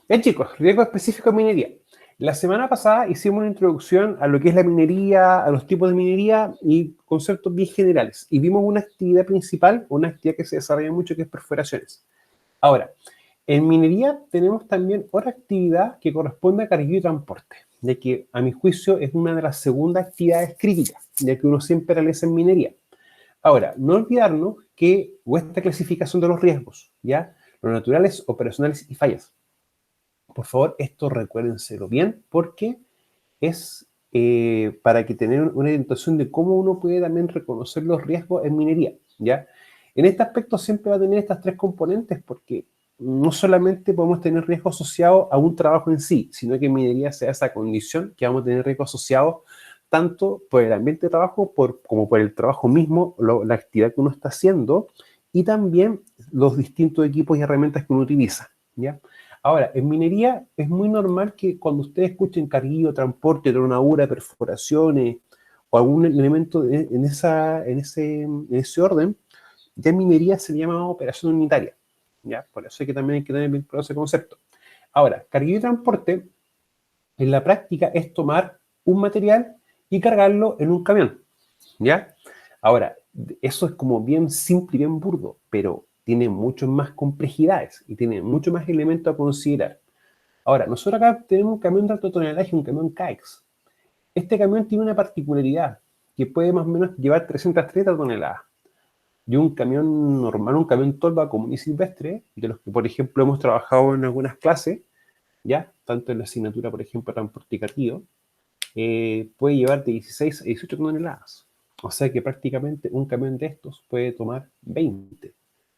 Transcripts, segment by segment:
Bien, chicos, riesgo específico en minería. La semana pasada hicimos una introducción a lo que es la minería, a los tipos de minería y conceptos bien generales. Y vimos una actividad principal, una actividad que se desarrolla mucho, que es perforaciones. Ahora, en minería tenemos también otra actividad que corresponde a carguillo y transporte, ya que a mi juicio es una de las segundas actividades críticas, ya que uno siempre realiza en minería. Ahora, no olvidarnos que esta clasificación de los riesgos, ¿ya? Los naturales, operacionales y fallas. Por favor, esto recuérdenselo bien porque es para que tener una orientación de cómo uno puede también reconocer los riesgos en minería, ¿ya? En este aspecto siempre va a tener estas tres componentes porque no solamente podemos tener riesgo asociado a un trabajo en sí, sino que en minería se da esa condición que vamos a tener riesgo asociado tanto por el ambiente de trabajo como por el trabajo mismo, la actividad que uno está haciendo y también los distintos equipos y herramientas que uno utiliza, ¿ya? Ahora, en minería es muy normal que cuando ustedes escuchen carguillo, transporte, tronadura, perforaciones o algún elemento en ese orden, ya en minería se llama operación unitaria. ¿Ya? Por eso también hay que tener bien claro ese concepto. Ahora, carguillo y transporte en la práctica es tomar un material y cargarlo en un camión. ¿Ya? Ahora, eso es como bien simple y bien burdo, pero tiene muchas más complejidades y tiene mucho más elementos a considerar. Ahora, nosotros acá tenemos un camión de alto tonelaje, un camión CAEX. Este camión tiene una particularidad, que puede más o menos llevar 330 toneladas. Y un camión normal, un camión tolva común y silvestre, de los que, por ejemplo, hemos trabajado en algunas clases, ya, tanto en la asignatura, por ejemplo, transporte y carguillo, puede llevar de 16 a 18 toneladas. O sea que prácticamente un camión de estos puede tomar 20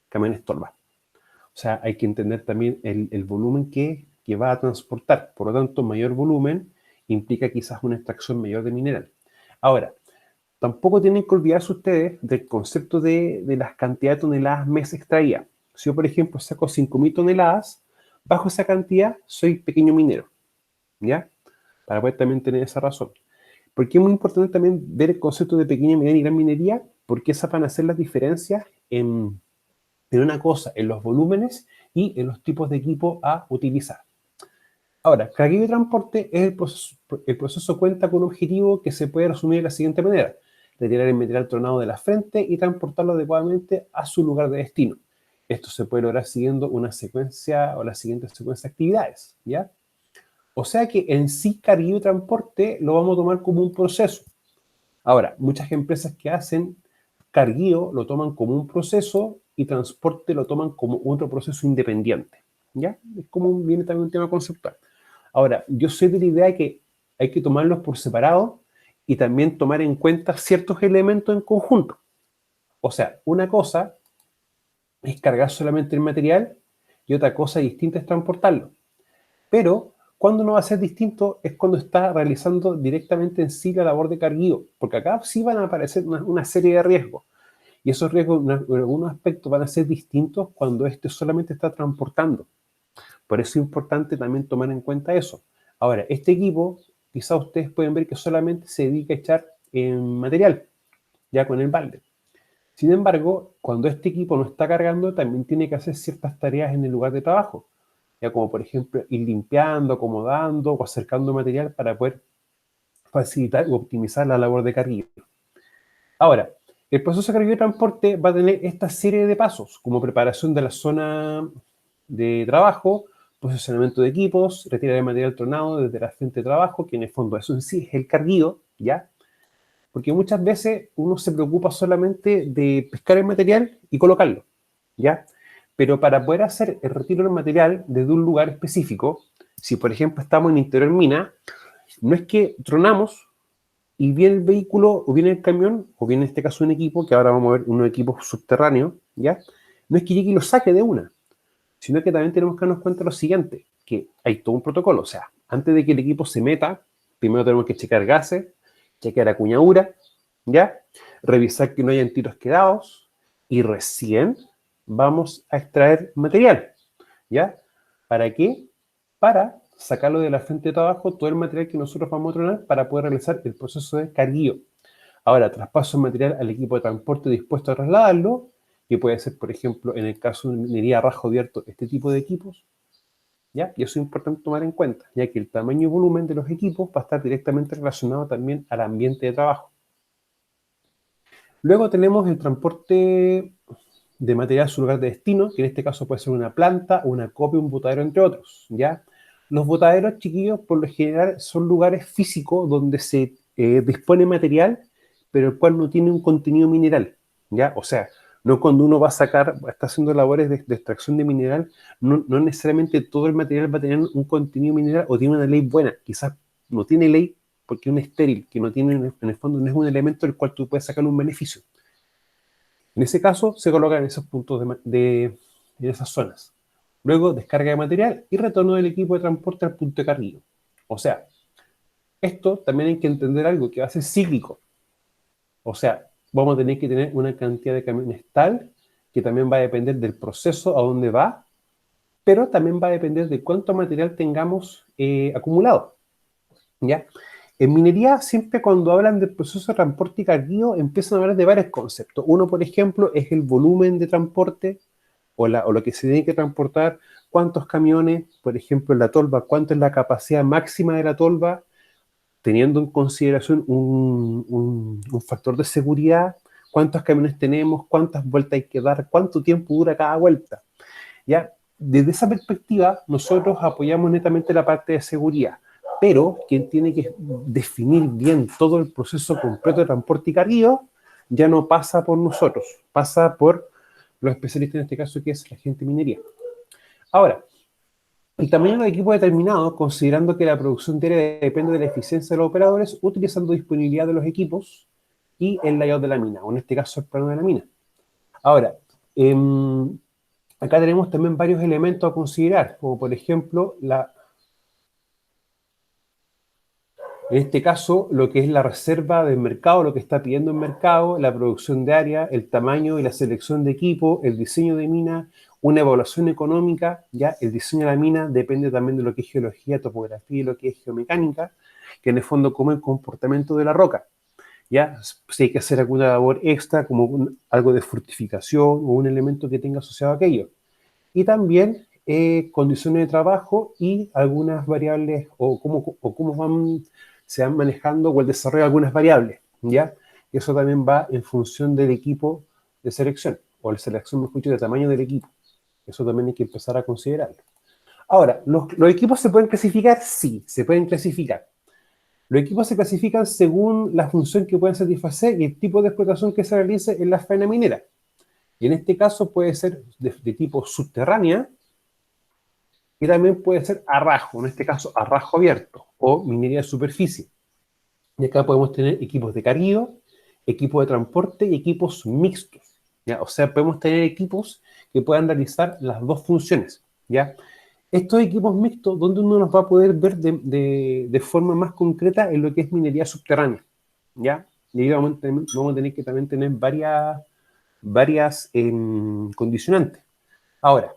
camiones tolva. O sea, hay que entender también el volumen que va a transportar. Por lo tanto, mayor volumen implica quizás una extracción mayor de mineral. Ahora, tampoco tienen que olvidarse ustedes del concepto de las cantidades de toneladas mes extraídas. Si yo, por ejemplo, saco 5.000 toneladas, bajo esa cantidad soy pequeño minero, ¿ya? Para poder también tener esa razón. Porque es muy importante también ver el concepto de pequeña, mediana y gran minería, porque esas van a ser las diferencias en una cosa, en los volúmenes y en los tipos de equipo a utilizar. Ahora, carguillo de transporte es el proceso cuenta con un objetivo que se puede resumir de la siguiente manera: retirar el material tronado de la frente y transportarlo adecuadamente a su lugar de destino. Esto se puede lograr siguiendo una secuencia o la siguiente secuencia de actividades, ¿ya? O sea que en sí carguillo y transporte lo vamos a tomar como un proceso. Ahora, muchas empresas que hacen carguío lo toman como un proceso y transporte lo toman como otro proceso independiente. ¿Ya? Es como viene también un tema conceptual. Ahora, yo soy de la idea que hay que tomarlos por separado y también tomar en cuenta ciertos elementos en conjunto. O sea, una cosa es cargar solamente el material y otra cosa distinta es transportarlo. Pero cuando no va a ser distinto es cuando está realizando directamente en sí la labor de carguío, porque acá sí van a aparecer una serie de riesgos. Y esos riesgos en algunos aspectos van a ser distintos cuando este solamente está transportando. Por eso es importante también tomar en cuenta eso. Ahora, este equipo, quizás ustedes pueden ver que solamente se dedica a echar material, ya con el balde. Sin embargo, cuando este equipo no está cargando, también tiene que hacer ciertas tareas en el lugar de trabajo, ya como por ejemplo ir limpiando, acomodando o acercando material para poder facilitar o optimizar la labor de carguillo. Ahora, el proceso de carguillo y transporte va a tener esta serie de pasos, como preparación de la zona de trabajo, posicionamiento de equipos, retirar el material tronado desde la frente de trabajo, que en el fondo eso en sí es el carguillo, ¿ya? Porque muchas veces uno se preocupa solamente de pescar el material y colocarlo, ¿ya? Pero para poder hacer el retiro del material desde un lugar específico, si por ejemplo estamos en interior mina, no es que tronamos y viene el vehículo, o viene el camión, o viene en este caso un equipo, que ahora vamos a ver unos equipos subterráneos, ¿ya? No es que llegue y lo saque de una, sino que también tenemos que darnos cuenta de lo siguiente, que hay todo un protocolo. O sea, antes de que el equipo se meta, primero tenemos que checar gases, checar acuñadura, ¿ya? Revisar que no hayan tiros quedados, y recién vamos a extraer material, ¿ya? ¿Para qué? Para sacarlo de la frente de trabajo, todo el material que nosotros vamos a tronar para poder realizar el proceso de carguillo. Ahora, traspaso el material al equipo de transporte dispuesto a trasladarlo, que puede ser, por ejemplo, en el caso de minería a rajo abierto, este tipo de equipos, ¿ya? Y eso es importante tomar en cuenta, ya que el tamaño y volumen de los equipos va a estar directamente relacionado también al ambiente de trabajo. Luego tenemos el transporte de material a su lugar de destino, que en este caso puede ser una planta, una copia, un botadero, entre otros, ¿ya? Los botaderos, chiquillos, por lo general son lugares físicos donde se dispone material, pero el cual no tiene un contenido mineral, ¿ya? O sea, no cuando uno va a sacar, está haciendo labores de extracción de mineral, no necesariamente todo el material va a tener un contenido mineral o tiene una ley buena. Quizás no tiene ley porque es un estéril, que no tiene, en el fondo no es un elemento del cual tú puedes sacar un beneficio. En ese caso, se colocan en esos puntos en esas zonas. Luego, descarga de material y retorno del equipo de transporte al punto de carguillo. O sea, esto también hay que entender algo que va a ser cíclico. O sea, vamos a tener que tener una cantidad de camiones tal que también va a depender del proceso a dónde va, pero también va a depender de cuánto material tengamos acumulado. ¿Ya? En minería, siempre cuando hablan del proceso de transporte y carguío, empiezan a hablar de varios conceptos. Uno, por ejemplo, es el volumen de transporte o lo que se tiene que transportar, cuántos camiones, por ejemplo, en la tolva, cuánto es la capacidad máxima de la tolva, teniendo en consideración un factor de seguridad, cuántos camiones tenemos, cuántas vueltas hay que dar, cuánto tiempo dura cada vuelta. ¿Ya? Desde esa perspectiva, nosotros apoyamos netamente la parte de seguridad, pero quien tiene que definir bien todo el proceso completo de transporte y carguío ya no pasa por nosotros, pasa por los especialistas en este caso, que es la gente de minería. Ahora, el tamaño del equipo determinado, considerando que la producción diaria depende de la eficiencia de los operadores, utilizando disponibilidad de los equipos y el layout de la mina, o en este caso el plano de la mina. Ahora, acá tenemos también varios elementos a considerar, como por ejemplo en este caso, lo que es la reserva del mercado, lo que está pidiendo el mercado, la producción de área, el tamaño y la selección de equipo, el diseño de mina, una evaluación económica, ya el diseño de la mina depende también de lo que es geología, topografía y lo que es geomecánica, que en el fondo como el comportamiento de la roca. Ya, si hay que hacer alguna labor extra, como algo de fortificación o un elemento que tenga asociado a aquello. Y también condiciones de trabajo y algunas variables o cómo se van manejando o el desarrollo de algunas variables, ¿ya? Y eso también va en función del equipo de selección, o la selección, mejor dicho, del tamaño del equipo. Eso también hay que empezar a considerarlo. Ahora, ¿los equipos se pueden clasificar? Sí, se pueden clasificar. Los equipos se clasifican según la función que pueden satisfacer y el tipo de explotación que se realice en la faena minera. Y en este caso puede ser de tipo subterránea y también puede ser a rajo, en este caso a rajo abierto o minería de superficie. Y acá podemos tener equipos de carguío, equipos de transporte y equipos mixtos, ¿ya? O sea, podemos tener equipos que puedan realizar las dos funciones, ¿ya? Estos equipos mixtos, donde uno los va a poder ver de forma más concreta en lo que es minería subterránea, ¿ya? Y ahí vamos a tener que también tener varias condicionantes. Ahora,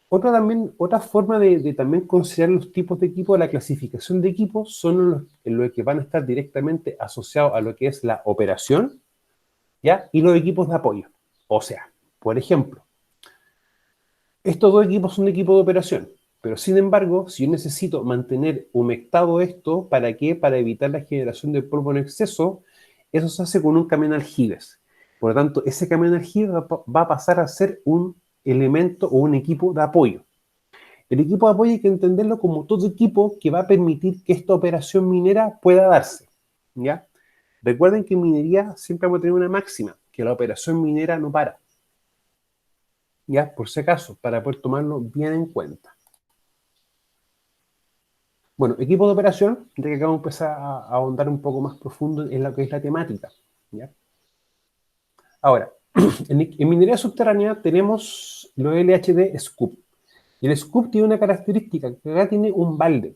otra forma de también considerar los tipos de equipos, la clasificación de equipos, son los que van a estar directamente asociados a lo que es la operación, ¿ya? Y los equipos de apoyo. O sea, por ejemplo, estos dos equipos son equipos de operación, pero sin embargo, si yo necesito mantener humectado esto, ¿para qué? Para evitar la generación de polvo en exceso, eso se hace con un camión aljibes. Por lo tanto, ese camión aljibes va a pasar a ser un elemento o un equipo de apoyo. El equipo de apoyo hay que entenderlo como todo equipo que va a permitir que esta operación minera pueda darse, ¿ya? Recuerden que en minería siempre vamos a tener una máxima, que la operación minera no para, ¿ya? Por si acaso, para poder tomarlo bien en cuenta. Bueno, equipo de operación, de que acá vamos a empezar a ahondar un poco más profundo en lo que es la temática, ¿ya? Ahora, en minería subterránea tenemos los LHD Scoop. Y el Scoop tiene una característica, que acá tiene un balde,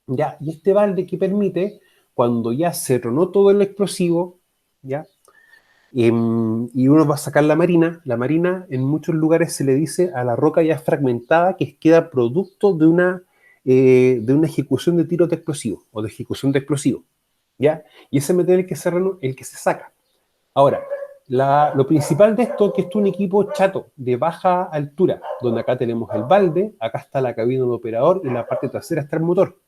¿ya? Y este balde que permite, cuando ya se tronó todo el explosivo, ¿ya? Y uno va a sacar la marina en muchos lugares se le dice a la roca ya fragmentada que queda producto de una ejecución de tiros de explosivos o de ejecución de explosivos, ¿ya? Y ese material el que se saca. Ahora, Lo principal de esto es que esto es un equipo chato, de baja altura, donde acá tenemos el balde, acá está la cabina del operador y en la parte trasera está el motor.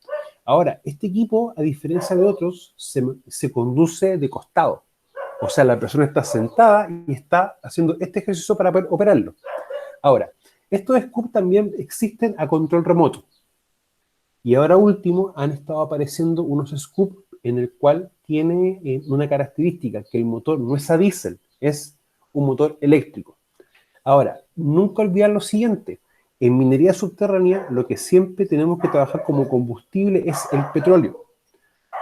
Ahora, este equipo, a diferencia de otros, se conduce de costado. O sea, la persona está sentada y está haciendo este ejercicio para poder operarlo. Ahora, estos scoops también existen a control remoto. Y ahora último, han estado apareciendo unos scoops en el cual tiene una característica, que el motor no es a diésel, es un motor eléctrico. Ahora, nunca olvidar lo siguiente. En minería subterránea, lo que siempre tenemos que trabajar como combustible es el petróleo.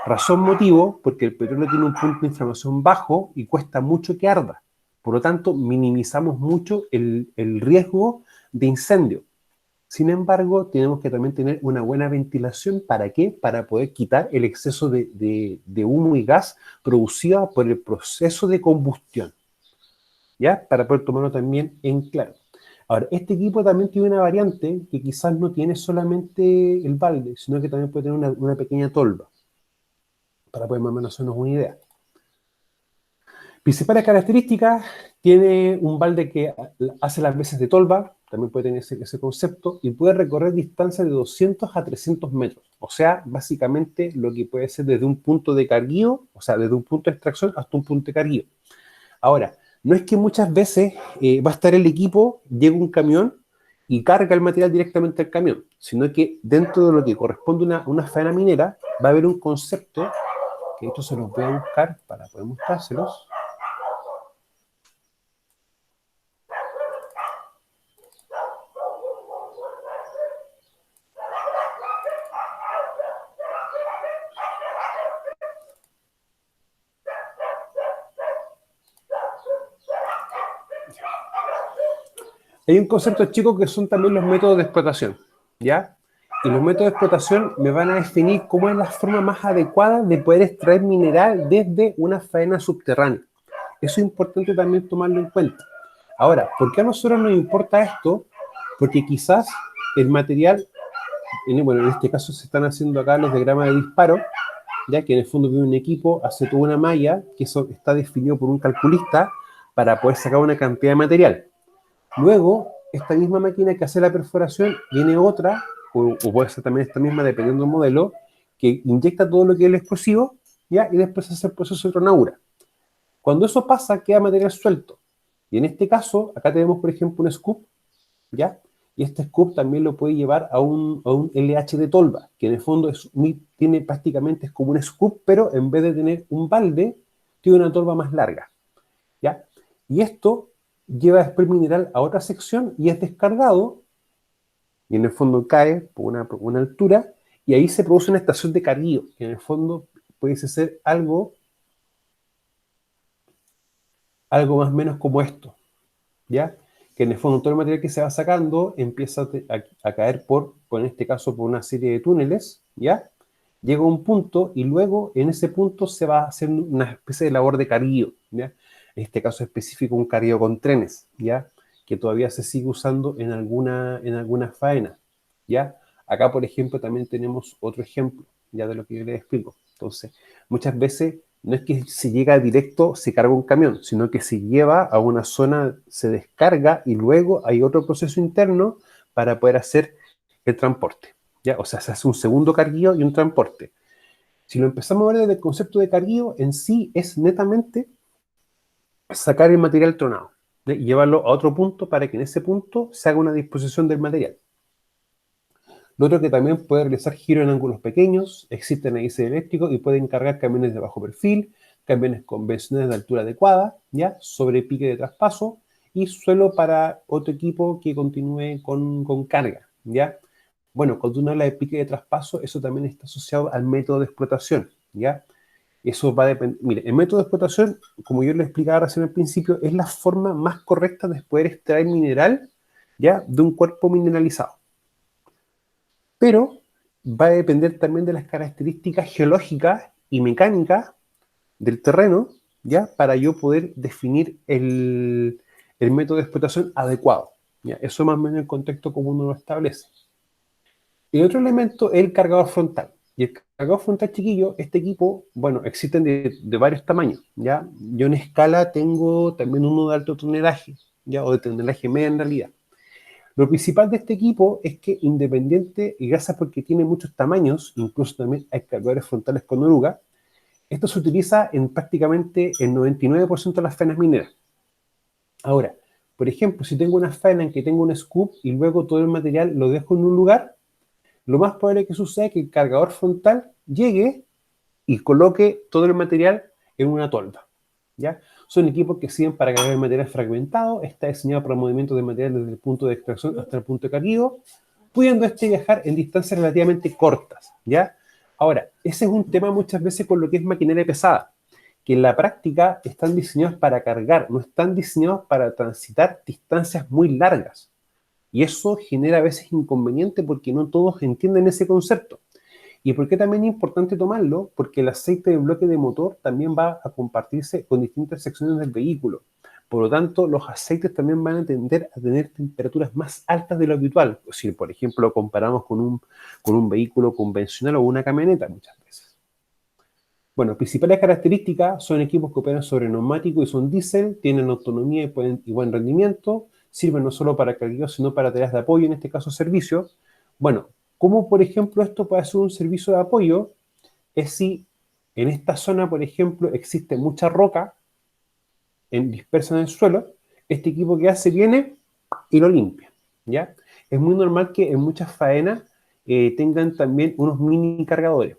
Razón motivo, porque el petróleo tiene un punto de inflamación bajo y cuesta mucho que arda. Por lo tanto, minimizamos mucho el riesgo de incendio. Sin embargo, tenemos que también tener una buena ventilación. ¿Para qué? Para poder quitar el exceso de humo y gas producido por el proceso de combustión. ¿Ya? Para poder tomarlo también en claro. Ahora, este equipo también tiene una variante que quizás no tiene solamente el balde, sino que también puede tener una pequeña tolva, para poder más o menos hacernos una idea. Principales características, tiene un balde que hace las veces de tolva, también puede tener ese concepto, y puede recorrer distancias de 200 a 300 metros. O sea, básicamente lo que puede ser desde un punto de carguío, o sea, desde un punto de extracción hasta un punto de carguío. Ahora, no es que muchas veces va a estar el equipo, llega un camión y carga el material directamente al camión, sino que dentro de lo que corresponde a una faena minera, va a haber un concepto, que esto se los voy a buscar para poder mostrárselos. Hay un concepto, chicos, que son también los métodos de explotación, ¿ya? Y los métodos de explotación me van a definir cómo es la forma más adecuada de poder extraer mineral desde una faena subterránea. Eso es importante también tomarlo en cuenta. Ahora, ¿por qué a nosotros nos importa esto? Porque quizás el material, bueno, en este caso se están haciendo acá los diagramas de disparo, ya que en el fondo viene un equipo, hace toda una malla, que eso está definido por un calculista para poder sacar una cantidad de material. Luego, esta misma máquina que hace la perforación, viene otra, o puede ser también esta misma, dependiendo del modelo, que inyecta todo lo que es el explosivo, ¿ya? Y después hace el proceso de tronadura. Cuando eso pasa, queda material suelto. Y en este caso, acá tenemos, por ejemplo, un scoop, ¿ya? Y este scoop también lo puede llevar a un LH de tolva, que en el fondo tiene prácticamente, es como un scoop, pero en vez de tener un balde, tiene una tolva más larga, ¿ya? Y esto lleva después el mineral a otra sección y es descargado, y en el fondo cae por una altura, y ahí se produce una estación de carguío, que en el fondo puede ser algo más o menos como esto, ¿ya? Que en el fondo todo el material que se va sacando empieza a caer en este caso, por una serie de túneles, ¿ya? Llega a un punto y luego en ese punto se va a hacer una especie de labor de carguío, ¿ya? En este caso específico, un carguío con trenes, ¿ya? Que todavía se sigue usando en alguna faena, ¿ya? Acá, por ejemplo, también tenemos otro ejemplo, ya de lo que yo les explico. Entonces, muchas veces no es que se llega directo, se carga un camión, sino que se lleva a una zona, se descarga y luego hay otro proceso interno para poder hacer el transporte, ¿ya? O sea, se hace un segundo carguío y un transporte. Si lo empezamos a ver desde el concepto de carguío, en sí es netamente sacar el material tronado, ¿ya? Y llevarlo a otro punto para que en ese punto se haga una disposición del material. Lo otro que también puede realizar giro en ángulos pequeños, existen AIS eléctricos y pueden cargar camiones de bajo perfil, camiones convencionales de altura adecuada, ¿ya? Sobre pique de traspaso y suelo para otro equipo que continúe con carga, ¿ya? Bueno, cuando uno habla de pique de traspaso, eso también está asociado al método de explotación, ¿ya? Eso va a depender. Mire, el método de explotación, como yo le explicaba recién al principio, es la forma más correcta de poder extraer mineral, ¿ya? De un cuerpo mineralizado. Pero va a depender también de las características geológicas y mecánicas del terreno, ¿ya? Para yo poder definir el método de explotación adecuado, ¿ya? Eso más o menos en el contexto como uno lo establece. El otro elemento es el cargador frontal. Y el cargador frontal chiquillo, este equipo, bueno, existen de varios tamaños, ¿ya? Yo en escala tengo también uno de alto tonelaje, ¿ya? O de tonelaje media en realidad. Lo principal de este equipo es que independiente, y gracias porque tiene muchos tamaños, incluso también hay cargadores frontales con oruga, esto se utiliza en prácticamente el 99% de las faenas mineras. Ahora, por ejemplo, si tengo una faena en que tengo un scoop y luego todo el material lo dejo en un lugar, lo más probable que suceda es que el cargador frontal llegue y coloque todo el material en una tolva, ¿ya? Son equipos que sirven para cargar el material fragmentado, está diseñado para movimiento de material desde el punto de extracción hasta el punto de carguido, pudiendo este viajar en distancias relativamente cortas, ¿ya? Ahora, ese es un tema muchas veces con lo que es maquinaria pesada, que en la práctica están diseñados para cargar, no están diseñados para transitar distancias muy largas. Y eso genera a veces inconveniente porque no todos entienden ese concepto. ¿Y por qué también es importante tomarlo? Porque el aceite de bloque de motor también va a compartirse con distintas secciones del vehículo. Por lo tanto, los aceites también van a tender a tener temperaturas más altas de lo habitual. Si, por ejemplo, lo comparamos con un vehículo convencional o una camioneta muchas veces. Bueno, principales características son equipos que operan sobre neumático y son diésel, tienen autonomía y buen rendimiento, sirven no solo para cargueo, sino para tareas de apoyo, en este caso servicios. Bueno, ¿cómo por ejemplo esto puede ser un servicio de apoyo? Es si en esta zona, por ejemplo, existe mucha roca dispersa en el suelo, este equipo que hace viene y lo limpia, ¿ya? Es muy normal que en muchas faenas tengan también unos mini cargadores,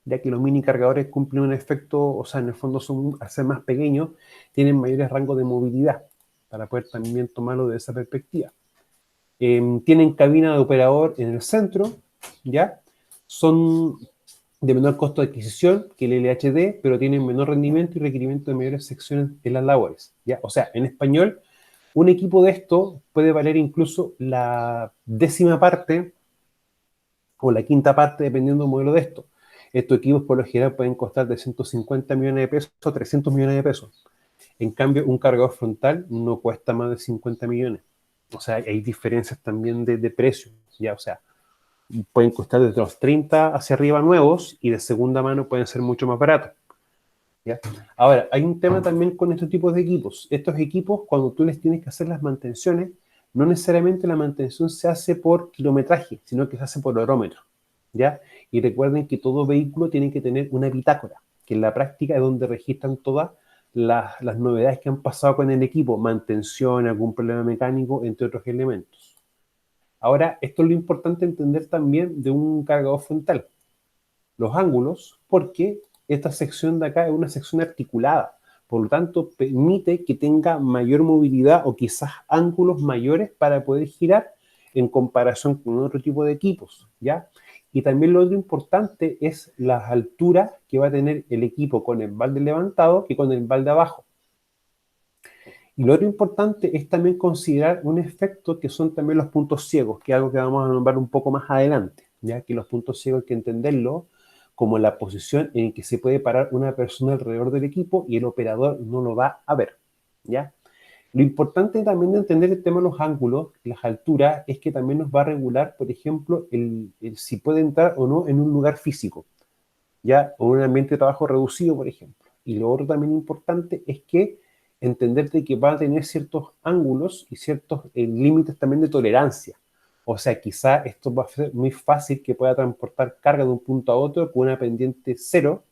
ya que los mini cargadores cumplen un efecto, o sea, en el fondo son, al ser más pequeños, tienen mayores rangos de movilidad, para poder también tomarlo de esa perspectiva. Tienen cabina de operador en el centro, ¿ya? Son de menor costo de adquisición que el LHD, pero tienen menor rendimiento y requerimiento de mayores secciones en las labores, ¿ya? O sea, en español, un equipo de esto puede valer incluso la décima parte o la quinta parte, dependiendo del modelo de esto. Estos equipos por lo general pueden costar de 150 millones de pesos a 300 millones de pesos. En cambio, un cargador frontal no cuesta más de 50 millones. O sea, hay diferencias también de precio, ¿ya? O sea, pueden costar desde los 30 hacia arriba nuevos y de segunda mano pueden ser mucho más baratos, ¿ya? Ahora, hay un tema también con estos tipos de equipos. Estos equipos, cuando tú les tienes que hacer las mantenciones, no necesariamente la mantención se hace por kilometraje, sino que se hace por horómetro, ¿ya? Y recuerden que todo vehículo tiene que tener una bitácora, que en la práctica es donde registran todas las novedades que han pasado con el equipo, mantención, algún problema mecánico, entre otros elementos. Ahora, esto es lo importante entender también de un cargador frontal, los ángulos, porque esta sección de acá es una sección articulada, por lo tanto permite que tenga mayor movilidad o quizás ángulos mayores para poder girar en comparación con otro tipo de equipos, ¿ya? Y también lo otro importante es las alturas que va a tener el equipo con el balde levantado que con el balde abajo. Y lo otro importante es también considerar un efecto que son también los puntos ciegos, que es algo que vamos a nombrar un poco más adelante, ya que los puntos ciegos hay que entenderlo como la posición en que se puede parar una persona alrededor del equipo y el operador no lo va a ver, ¿ya? Lo importante también de entender el tema de los ángulos, las alturas, es que también nos va a regular, por ejemplo, si puede entrar o no en un lugar físico, ¿ya? O un ambiente de trabajo reducido, por ejemplo. Y lo otro también importante es que entenderte que va a tener ciertos ángulos y ciertos límites también de tolerancia. O sea, quizá esto va a ser muy fácil que pueda transportar carga de un punto a otro con una pendiente cero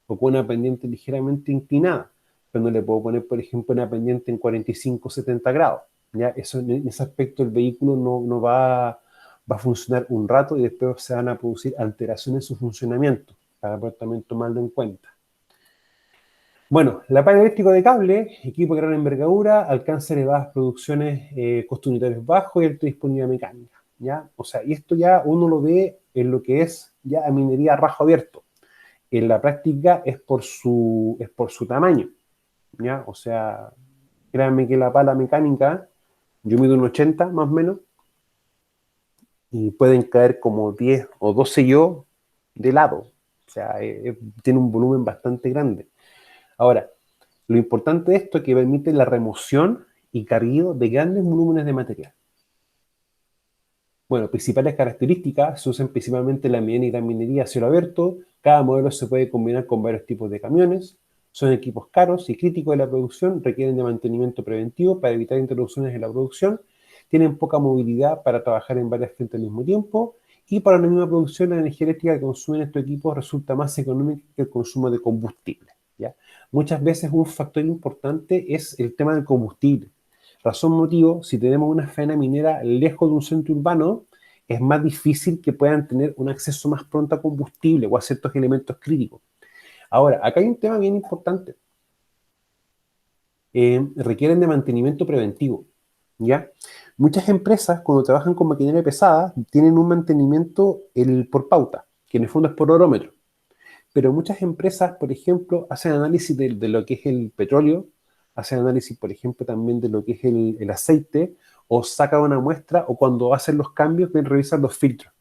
o con una pendiente ligeramente inclinada. Pero no le puedo poner, por ejemplo, una pendiente en 45 70 grados. ¿Ya? Eso, en ese aspecto el vehículo no va a funcionar un rato y después se van a producir alteraciones en su funcionamiento, para poder también tomarlo en cuenta. Bueno, la paga eléctrico de cable, equipo de gran envergadura, alcance elevadas producciones, costos unitarios bajos y alta disponibilidad mecánica, ¿ya? O sea, y esto ya uno lo ve en lo que es ya minería a rajo abierto. En la práctica es por su tamaño, ¿ya? O sea, créanme que la pala mecánica, yo mido un 80 más o menos, y pueden caer como 10 o 12 yo de lado. O sea, tiene un volumen bastante grande. Ahora, lo importante de esto es que permite la remoción y cargueo de grandes volúmenes de material. Bueno, principales características se usan principalmente en la mediana y gran minería a cielo abierto. Cada modelo se puede combinar con varios tipos de camiones. Son equipos caros y críticos de la producción, requieren de mantenimiento preventivo para evitar interrupciones en la producción. Tienen poca movilidad para trabajar en varias frentes al mismo tiempo. Y para la misma producción, la energía eléctrica que consumen estos equipos resulta más económica que el consumo de combustible, ¿ya? Muchas veces un factor importante es el tema del combustible. Razón motivo, si tenemos una faena minera lejos de un centro urbano, es más difícil que puedan tener un acceso más pronto a combustible o a ciertos elementos críticos. Ahora, acá hay un tema bien importante. Requieren de mantenimiento preventivo, ¿ya? Muchas empresas, cuando trabajan con maquinaria pesada, tienen un mantenimiento por pauta, que en el fondo es por horómetro. Pero muchas empresas, por ejemplo, hacen análisis de lo que es el petróleo, hacen análisis, por ejemplo, también de lo que es el aceite, o sacan una muestra, o cuando hacen los cambios, ven, revisan los filtros.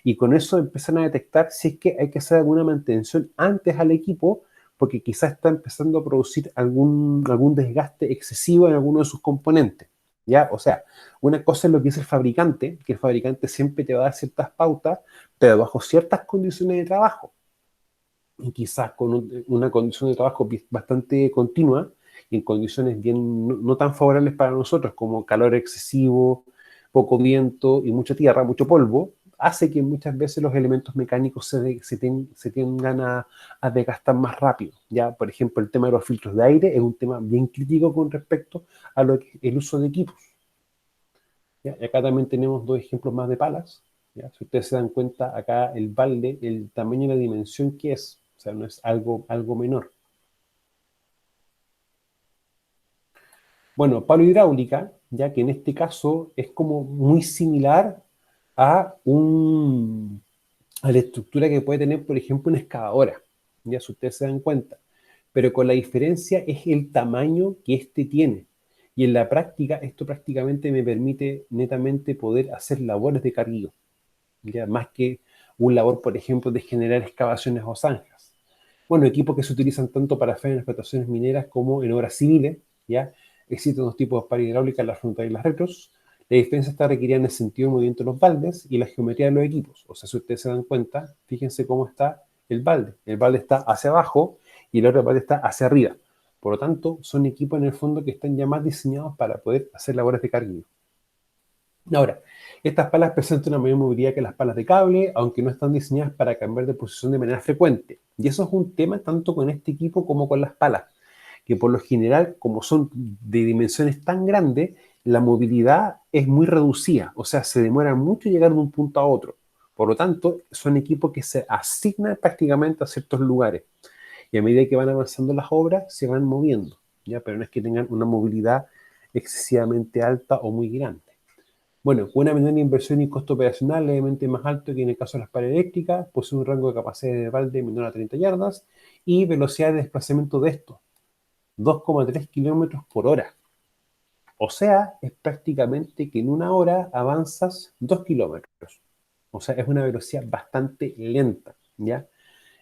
Y con eso empiezan a detectar si es que hay que hacer alguna mantención antes al equipo, porque quizás está empezando a producir algún desgaste excesivo en alguno de sus componentes. ¿Ya? O sea, una cosa es lo que dice el fabricante, que el fabricante siempre te va a dar ciertas pautas, pero bajo ciertas condiciones de trabajo y quizás con una condición de trabajo bastante continua y en condiciones bien no tan favorables para nosotros como calor excesivo, poco viento y mucha tierra, mucho polvo, hace que muchas veces los elementos mecánicos se tengan a desgastar más rápido. Ya, por ejemplo, el tema de los filtros de aire es un tema bien crítico con respecto a lo que el uso de equipos. ¿Ya? Y acá también tenemos dos ejemplos más de palas. ¿Ya? Si ustedes se dan cuenta, acá el balde, el tamaño y la dimensión que es, o sea, no es algo menor. Bueno, palo hidráulica, ya que en este caso es como muy similar a, a la estructura que puede tener, por ejemplo, una excavadora, ya si ustedes se dan cuenta. Pero con la diferencia es el tamaño que este tiene. Y en la práctica, esto prácticamente me permite netamente poder hacer labores de carguillo, ¿ya? Más que un labor, por ejemplo, de generar excavaciones o zanjas. Bueno, equipos que se utilizan tanto para faenas en explotaciones mineras como en obras civiles, ¿ya? Existen dos tipos de palas hidráulicas, las frontales y las retros. La diferencia está requerida en el sentido del movimiento de los baldes y la geometría de los equipos. O sea, si ustedes se dan cuenta, fíjense cómo está el balde. El balde está hacia abajo y el otro balde está hacia arriba. Por lo tanto, son equipos en el fondo que están ya más diseñados para poder hacer labores de carguillo. Ahora, estas palas presentan una mayor movilidad que las palas de cable, aunque no están diseñadas para cambiar de posición de manera frecuente. Y eso es un tema tanto con este equipo como con las palas, que por lo general, como son de dimensiones tan grandes, la movilidad es muy reducida, o sea, se demora mucho llegar de un punto a otro. Por lo tanto, son equipos que se asignan prácticamente a ciertos lugares. Y a medida que van avanzando las obras, se van moviendo, ¿ya? Pero no es que tengan una movilidad excesivamente alta o muy grande. Bueno, con una menor inversión y costo operacional levemente más alto que en el caso de las palas eléctricas, posee un rango de capacidad de balde menor a 30 yardas y velocidad de desplazamiento de estos, 2,3 kilómetros por hora. O sea, es prácticamente que en una hora avanzas 2 kilómetros. O sea, es una velocidad bastante lenta, ¿ya?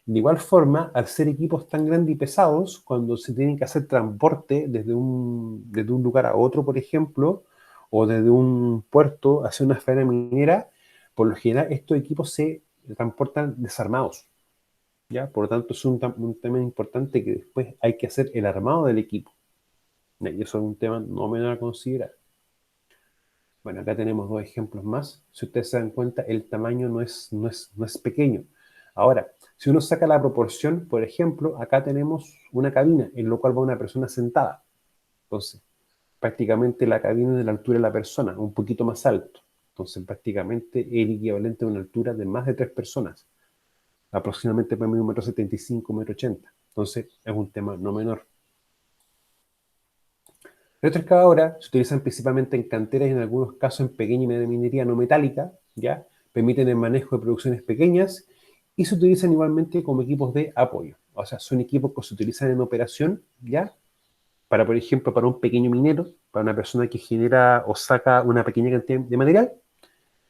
De igual forma, al ser equipos tan grandes y pesados, cuando se tienen que hacer transporte desde un lugar a otro, por ejemplo, o desde un puerto hacia una faena minera, por lo general estos equipos se transportan desarmados, ¿ya? Por lo tanto, es un tema importante que después hay que hacer el armado del equipo. ¿Ya? Y eso es un tema no menor a considerar. Bueno, acá tenemos dos ejemplos más. Si ustedes se dan cuenta, el tamaño no es pequeño. Ahora, si uno saca la proporción, por ejemplo, acá tenemos una cabina en la cual va una persona sentada. Entonces, prácticamente la cabina es de la altura de la persona, un poquito más alto. Entonces, prácticamente es el equivalente a una altura de más de 3 personas. Aproximadamente para mí 1,75 m, 1,80 m. Entonces, es un tema no menor. Retroexcavadoras se utilizan principalmente en canteras y en algunos casos en pequeña y media minería no metálica, ¿ya? Permiten el manejo de producciones pequeñas y se utilizan igualmente como equipos de apoyo. O sea, son equipos que se utilizan en operación, ¿ya? Para, por ejemplo, para un pequeño minero, para una persona que genera o saca una pequeña cantidad de material,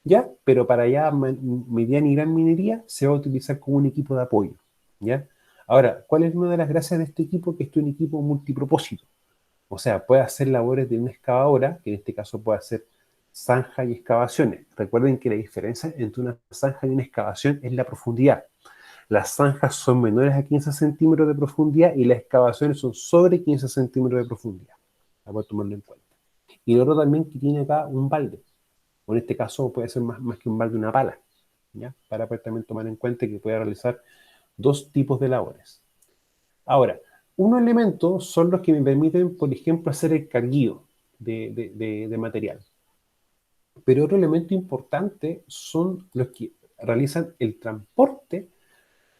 ¿ya? Pero para ya mediana y gran minería se va a utilizar como un equipo de apoyo, ¿ya? Ahora, ¿cuál es una de las gracias de este equipo? Que es un equipo multipropósito. O sea, puede hacer labores de una excavadora, que en este caso puede hacer zanja y excavaciones. Recuerden que la diferencia entre una zanja y una excavación es la profundidad. Las zanjas son menores a 15 centímetros de profundidad y las excavaciones son sobre 15 centímetros de profundidad. Para tomarlo en cuenta. Y lo otro también que tiene acá un balde. O en este caso puede ser más que un balde, una pala. ¿Ya? Para poder también tomar en cuenta que puede realizar dos tipos de labores. Ahora, unos elementos son los que me permiten, por ejemplo, hacer el carguío de material. Pero otro elemento importante son los que realizan el transporte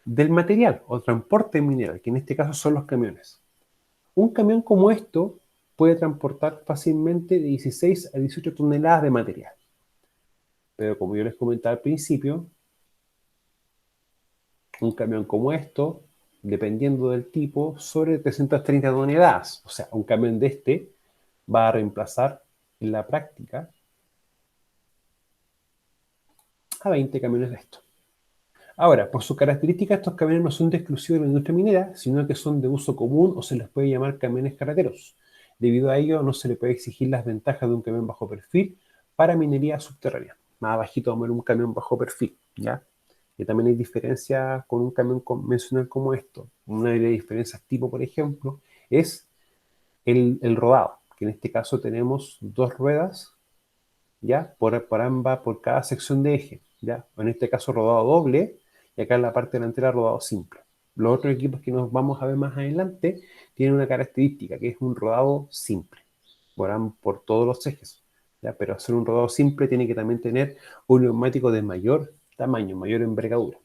del material o transporte mineral, que en este caso son los camiones. Un camión como esto puede transportar fácilmente de 16 a 18 toneladas de material. Pero como yo les comentaba al principio, un camión como esto, dependiendo del tipo, sobre 330 toneladas. O sea, un camión de este va a reemplazar en la práctica a 20 camiones de estos. Ahora, por sus características, estos camiones no son de exclusivo de la industria minera, sino que son de uso común o se les puede llamar camiones carreteros. Debido a ello, no se le puede exigir las ventajas de un camión bajo perfil para minería subterránea. Más abajito vamos a ver un camión bajo perfil, ¿ya? Y también hay diferencias con un camión convencional como esto. Una de las diferencias tipo, por ejemplo, es el rodado, que en este caso tenemos dos ruedas, ¿ya? Por cada sección de eje, ¿ya? En este caso rodado doble, y acá en la parte delantera rodado simple. Los otros equipos que nos vamos a ver más adelante tienen una característica, que es un rodado simple, por todos los ejes, ¿ya? Pero hacer un rodado simple tiene que también tener un neumático de mayor tamaño, mayor envergadura.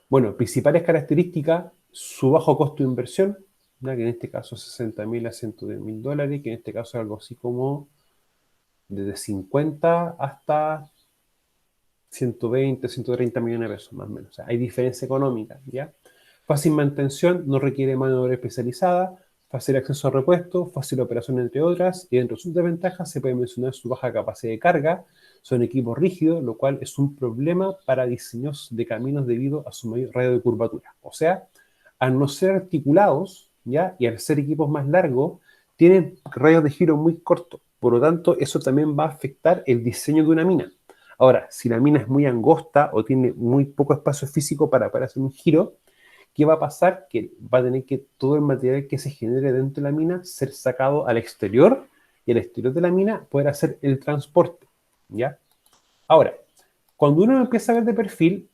Bueno, principales características, su bajo costo de inversión, ¿ya? Que en este caso es 60.000 a $110.000, que en este caso es algo así como desde 50 hasta 120, 130 millones de pesos, más o menos. O sea, hay diferencia económica, ¿ya? Fácil mantención, no requiere mano de obra especializada, fácil acceso a repuestos, fácil operación, entre otras, y dentro de sus desventajas se puede mencionar su baja capacidad de carga, son equipos rígidos, lo cual es un problema para diseños de caminos debido a su mayor radio de curvatura. O sea, al no ser articulados, ¿ya? Y al ser equipos más largos, tienen radios de giro muy cortos. Por lo tanto, eso también va a afectar el diseño de una mina. Ahora, si la mina es muy angosta o tiene muy poco espacio físico para hacer un giro, ¿qué va a pasar? Que va a tener que todo el material que se genere dentro de la mina ser sacado al exterior y al exterior de la mina poder hacer el transporte, ¿ya? Ahora, cuando uno empieza a ver de perfil,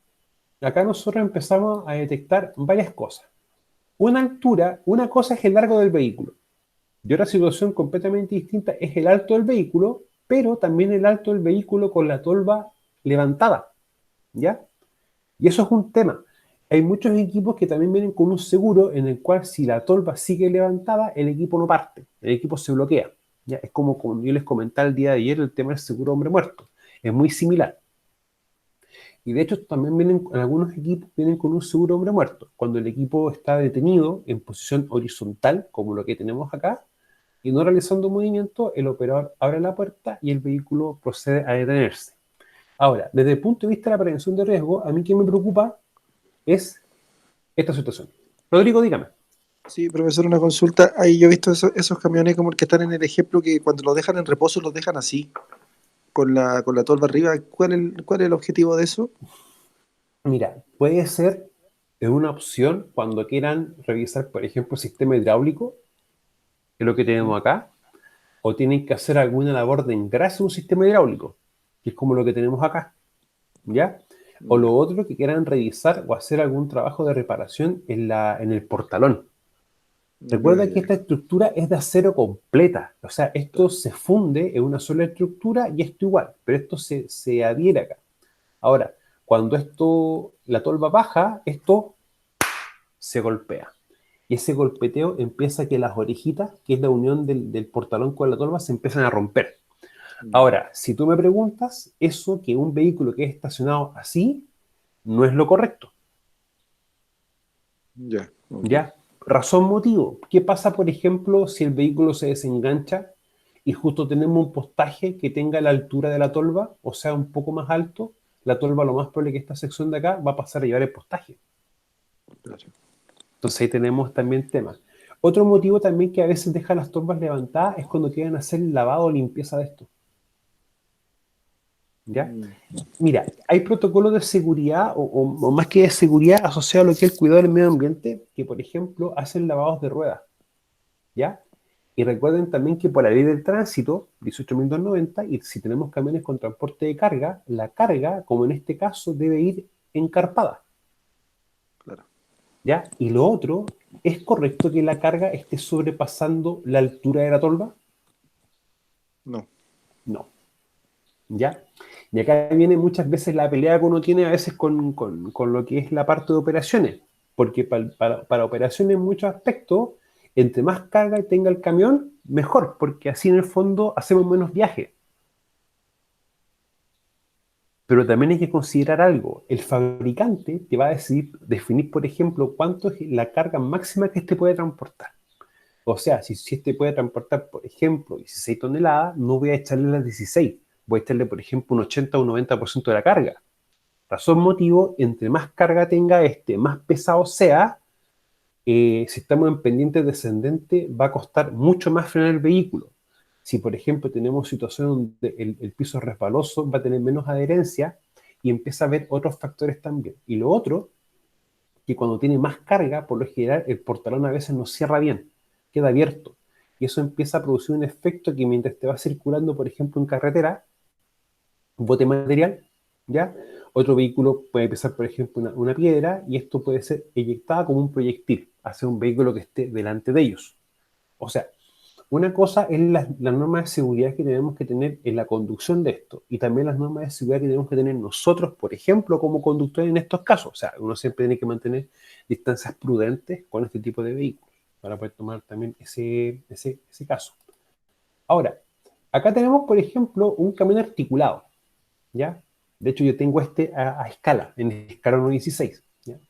acá nosotros empezamos a detectar varias cosas. Una altura, una cosa es el largo del vehículo y otra situación completamente distinta es el alto del vehículo, pero también el alto del vehículo con la tolva levantada, ¿ya? Y eso es un tema. Hay muchos equipos que también vienen con un seguro en el cual si la tolva sigue levantada, el equipo no parte, el equipo se bloquea, ¿ya? Es como yo les comentaba el día de ayer el tema del seguro hombre muerto. Es muy similar. Y de hecho también algunos equipos vienen con un seguro hombre muerto. Cuando el equipo está detenido en posición horizontal, como lo que tenemos acá, y no realizando movimiento, el operador abre la puerta y el vehículo procede a detenerse. Ahora, desde el punto de vista de la prevención de riesgo, a mí que me preocupa es esta situación. Rodrigo, dígame. Sí, profesor, una consulta. Ahí yo he visto esos camiones como el que están en el ejemplo que cuando los dejan en reposo los dejan así, con la tolva arriba. ¿Cuál es el objetivo de eso? Mira, puede ser una opción cuando quieran revisar, por ejemplo, el sistema hidráulico, que es lo que tenemos acá, o tienen que hacer alguna labor de engrase de un sistema hidráulico, que es como lo que tenemos acá, ¿ya? O Ya, lo otro que quieran revisar o hacer algún trabajo de reparación en el portalón. ya, Recuerda que ya. esta estructura es de acero completa, o sea, esto se funde en una sola estructura y esto igual, pero esto se adhiere acá. Ahora, cuando la tolva baja, esto se golpea. Y ese golpeteo empieza a que las orejitas, que es la unión del portalón con la tolva, se empiezan a romper. Ya, Ahora, si tú me preguntas, eso que un vehículo que es estacionado así, no es lo correcto. ya, ok. ¿Ya? Razón, motivo. ¿Qué pasa, por ejemplo, si el vehículo se desengancha y justo tenemos un postaje que tenga la altura de la tolva, o sea, un poco más alto? La tolva, lo más probable que esta sección de acá va a pasar a llevar el postaje. Claro. Entonces ahí tenemos también temas. Otro motivo también que a veces deja las tolvas levantadas es cuando quieren hacer el lavado o limpieza de esto. ¿Ya? Mira, hay protocolos de seguridad o más que de seguridad asociados a lo que es el cuidado del medio ambiente que, por ejemplo, hacen lavados de ruedas. ¿Ya? Y recuerden también que por la ley del tránsito, 18.290, y si tenemos camiones con transporte de carga, la carga, como en este caso, debe ir encarpada. Claro. ¿Ya? Y lo otro, ¿es correcto que la carga esté sobrepasando la altura de la tolva? No. No. ¿Ya? Y acá viene muchas veces la pelea que uno tiene a veces con lo que es la parte de operaciones, porque para operaciones en muchos aspectos, entre más carga tenga el camión, mejor, porque así en el fondo hacemos menos viajes. Pero también hay que considerar algo, el fabricante te va a definir, por ejemplo, cuánto es la carga máxima que este puede transportar. O sea, si este puede transportar, por ejemplo, 16 toneladas, no voy a echarle las 16, voy a echarle, por ejemplo, un 80 o un 90% de la carga. Razón, motivo, entre más carga tenga este, más pesado sea, si estamos en pendiente descendente, va a costar mucho más frenar el vehículo. Si, por ejemplo, tenemos situación donde el piso es resbaloso, va a tener menos adherencia y empieza a haber otros factores también. Y lo otro, que cuando tiene más carga, por lo general, el portalón a veces no cierra bien, queda abierto. Y eso empieza a producir un efecto que mientras te va circulando, por ejemplo, en carretera, bote material, ¿ya? Otro vehículo puede pesar, por ejemplo, una piedra y esto puede ser eyectada como un proyectil hacia un vehículo que esté delante de ellos. O sea, una cosa es las normas de seguridad que tenemos que tener en la conducción de esto y también las normas de seguridad que tenemos que tener nosotros, por ejemplo, como conductores en estos casos. O sea, uno siempre tiene que mantener distancias prudentes con este tipo de vehículos para poder tomar también ese caso. Ahora, acá tenemos, por ejemplo, un camión articulado. ¿Ya? De hecho, yo tengo este a escala, en escala 1.16. ¿Ya?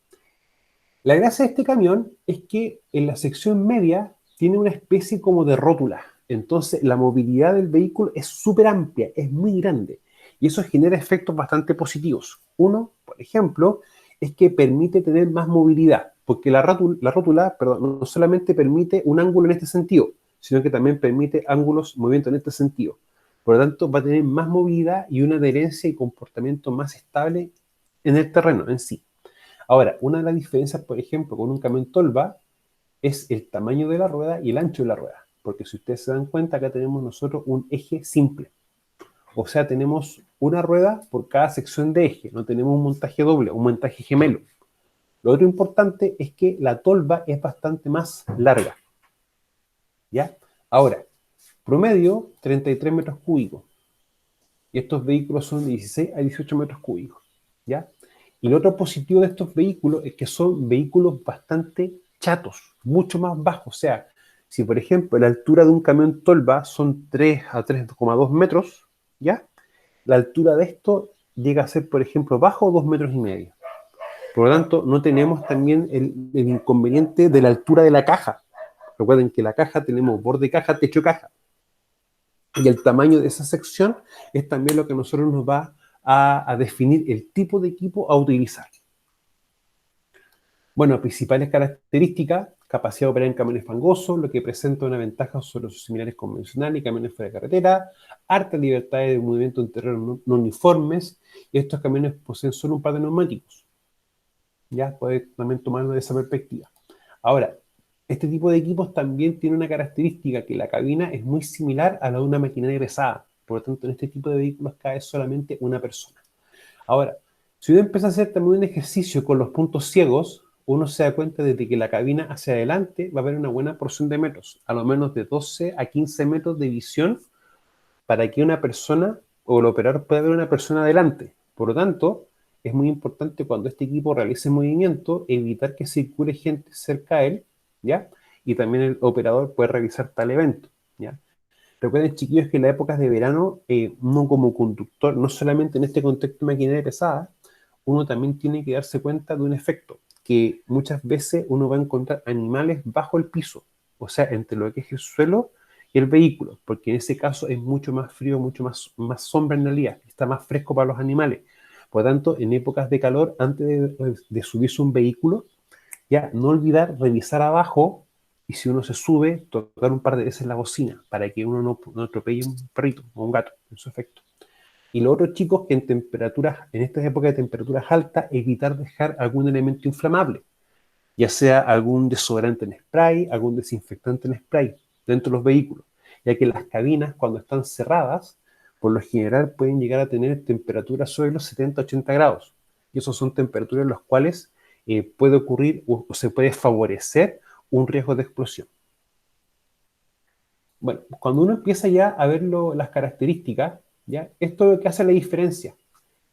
La gracia de este camión es que en la sección media tiene una especie como de rótula. Entonces, la movilidad del vehículo es súper amplia, es muy grande. Y eso genera efectos bastante positivos. Uno, por ejemplo, es que permite tener más movilidad, porque la rótula, perdón, no solamente permite un ángulo en este sentido, sino que también permite ángulos, movimiento en este sentido. Por lo tanto, va a tener más movilidad y una adherencia y comportamiento más estable en el terreno en sí. Ahora, una de las diferencias, por ejemplo, con un camión tolva es el tamaño de la rueda y el ancho de la rueda. Porque si ustedes se dan cuenta, acá tenemos nosotros un eje simple. O sea, tenemos una rueda por cada sección de eje. No tenemos un montaje doble, un montaje gemelo. Lo otro importante es que la tolva es bastante más larga. ¿Ya? Ahora, promedio 33 metros cúbicos. Y estos vehículos son de 16 a 18 metros cúbicos. ¿Ya? Y lo otro positivo de estos vehículos es que son vehículos bastante chatos, mucho más bajos. O sea, si por ejemplo la altura de un camión tolva son 3 a 3,2 metros, ¿ya? La altura de esto llega a ser, por ejemplo, bajo 2 metros y medio. Por lo tanto, no tenemos también el inconveniente de la altura de la caja. Recuerden que la caja tenemos borde caja, techo caja. Y el tamaño de esa sección es también lo que a nosotros nos va a definir el tipo de equipo a utilizar. Bueno, principales características: capacidad de operar en camiones fangosos, lo que presenta una ventaja sobre sus similares convencionales y camiones fuera de carretera, harta libertad de movimiento en terrenos no uniformes, y estos camiones poseen solo un par de neumáticos. Ya puede también tomarlo de esa perspectiva. Ahora, este tipo de equipos también tiene una característica, que la cabina es muy similar a la de una maquinaria pesada. Por lo tanto, en este tipo de vehículos cae solamente una persona. Ahora, si uno empieza a hacer también un ejercicio con los puntos ciegos, uno se da cuenta de que la cabina hacia adelante va a haber una buena porción de metros, a lo menos de 12 a 15 metros de visión para que una persona o el operador pueda ver una persona adelante. Por lo tanto, es muy importante cuando este equipo realice movimiento evitar que circule gente cerca de él, ¿ya? Y también el operador puede realizar tal evento, ¿ya? Recuerden, chiquillos, que en las épocas de verano, uno como conductor, no solamente en este contexto de maquinaria pesada, uno también tiene que darse cuenta de un efecto, que muchas veces uno va a encontrar animales bajo el piso, o sea, entre lo que es el suelo y el vehículo, porque en ese caso es mucho más frío, mucho más sombra en realidad, está más fresco para los animales. Por lo tanto, en épocas de calor, antes de subirse un vehículo, ya no olvidar revisar abajo y si uno se sube, tocar un par de veces la bocina para que uno no atropelle un perrito o un gato, en su efecto. Y los otros chicos que en estas épocas de temperaturas altas, evitar dejar algún elemento inflamable, ya sea algún desodorante en spray, algún desinfectante en spray dentro de los vehículos, ya que las cabinas cuando están cerradas, por lo general pueden llegar a tener temperaturas sobre los 70-80 grados. Y esas son temperaturas en las cuales puede ocurrir o se puede favorecer un riesgo de explosión. Bueno, cuando uno empieza ya a ver las características, ¿ya? Esto es lo que hace la diferencia,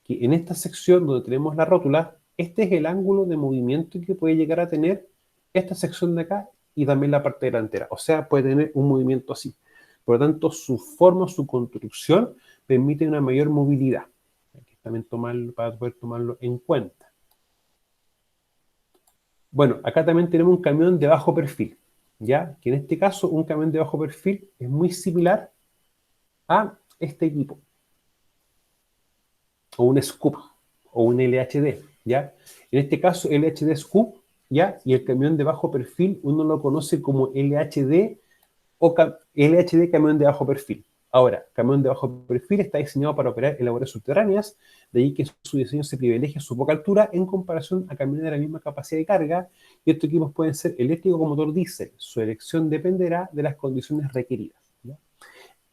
que en esta sección donde tenemos la rótula, este es el ángulo de movimiento que puede llegar a tener esta sección de acá y también la parte delantera. O sea, puede tener un movimiento así. Por lo tanto, su forma, su construcción permite una mayor movilidad. Hay que también tomarlo para poder tomarlo en cuenta. Bueno, acá también tenemos un camión de bajo perfil, ¿ya? Que en este caso, un camión de bajo perfil es muy similar a este equipo, o un Scoop, o un LHD, ¿ya? En este caso, LHD Scoop, ¿ya? Y el camión de bajo perfil, uno lo conoce como LHD o LHD camión de bajo perfil. Ahora, camión de bajo perfil está diseñado para operar en labores subterráneas, de ahí que su diseño se privilegia su poca altura en comparación a camiones de la misma capacidad de carga, y estos equipos pueden ser eléctricos o motor diésel. Su elección dependerá de las condiciones requeridas, ¿ya?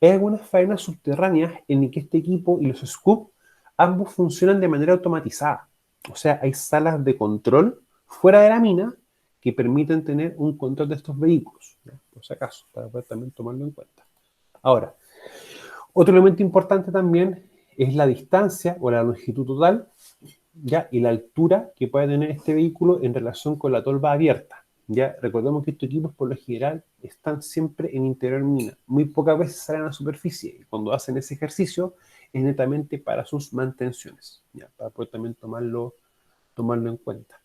Hay algunas faenas subterráneas en que este equipo y los Scoop ambos funcionan de manera automatizada. O sea, hay salas de control fuera de la mina que permiten tener un control de estos vehículos, ¿ya? Por si acaso, para poder también tomarlo en cuenta. Ahora, otro elemento importante también es la distancia o la longitud total, ¿ya? Y la altura que puede tener este vehículo en relación con la tolva abierta. Ya recordemos que estos equipos por lo general están siempre en interior mina, muy pocas veces salen a la superficie, y cuando hacen ese ejercicio es netamente para sus mantenciones, ya, para poder también tomarlo en cuenta.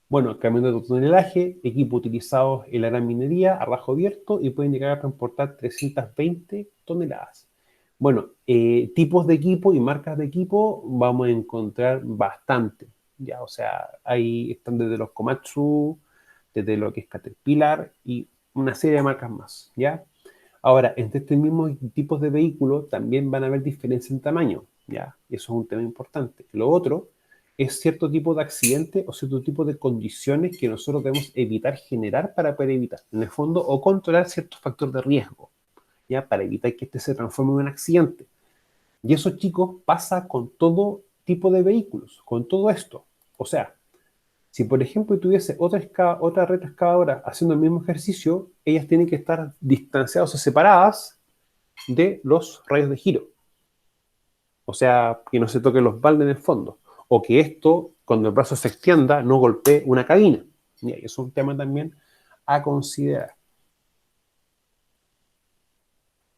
Bueno, camión de tonelaje, equipo utilizado en la gran minería a rajo abierto y pueden llegar a transportar 320 toneladas. Bueno, tipos de equipo y marcas de equipo vamos a encontrar bastante, ya, o sea, ahí están desde los Komatsu, desde lo que es Caterpillar y una serie de marcas más, ¿ya? Ahora, entre estos mismos tipos de vehículos también van a haber diferencias en tamaño, ¿ya? Y eso es un tema importante. Lo otro es cierto tipo de accidente o cierto tipo de condiciones que nosotros debemos evitar generar para poder evitar, en el fondo, o controlar ciertos factores de riesgo, ¿ya? Para evitar que este se transforme en un accidente. Y eso, chicos, pasa con todo tipo de vehículos, con todo esto. O sea, si por ejemplo tuviese otra retroexcavadora haciendo el mismo ejercicio, ellas tienen que estar distanciadas o separadas de los rayos de giro. O sea, que no se toquen los baldes en el fondo. O que esto, cuando el brazo se extienda, no golpee una cabina. Y eso es un tema también a considerar.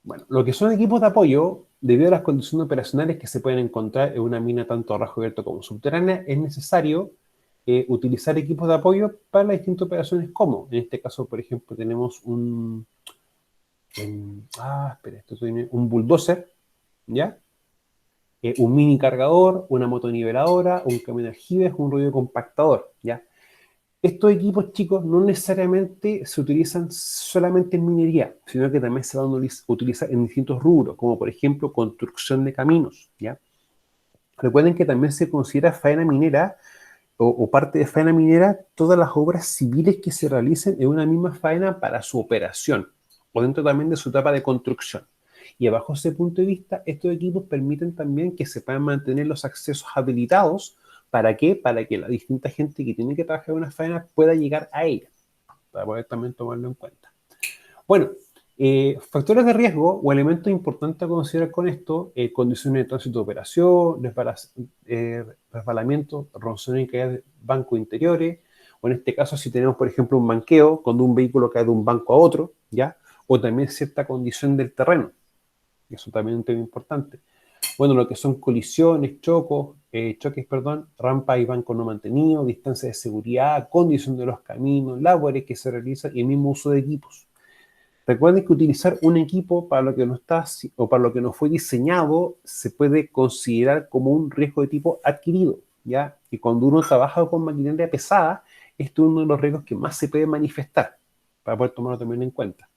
Bueno, lo que son equipos de apoyo, debido a las condiciones operacionales que se pueden encontrar en una mina tanto a rajo abierto como subterránea, es necesario utilizar equipos de apoyo para las distintas operaciones, como en este caso, por ejemplo, tenemos un bulldozer, ¿ya? Un mini cargador, una motoniveladora, un camión de aljibes, un rollo compactador, ¿ya? Estos equipos, chicos, no necesariamente se utilizan solamente en minería, sino que también se van a utilizar en distintos rubros, como por ejemplo construcción de caminos, ¿ya? Recuerden que también se considera faena minera o parte de faena minera todas las obras civiles que se realicen en una misma faena para su operación, o dentro también de su etapa de construcción. Y bajo ese punto de vista, estos equipos permiten también que se puedan mantener los accesos habilitados. ¿Para qué? Para que la distinta gente que tiene que trabajar en una faena pueda llegar a ella, para poder también tomarlo en cuenta. Bueno, factores de riesgo o elementos importantes a considerar con esto, condiciones de tránsito de operación, resbalamiento, ronzones y caídas de bancos interiores, o en este caso si tenemos por ejemplo un banqueo, cuando un vehículo cae de un banco a otro, ¿ya? O también cierta condición del terreno, eso también es un tema importante. Bueno, lo que son colisiones, choques, rampa y banco no mantenido, distancia de seguridad, condición de los caminos, labores que se realizan y el mismo uso de equipos. Recuerden que utilizar un equipo para lo que no está o para lo que no fue diseñado se puede considerar como un riesgo de tipo adquirido, ¿ya? Y cuando uno trabaja con maquinaria pesada, este es uno de los riesgos que más se puede manifestar. para poder tomarlo también en cuenta.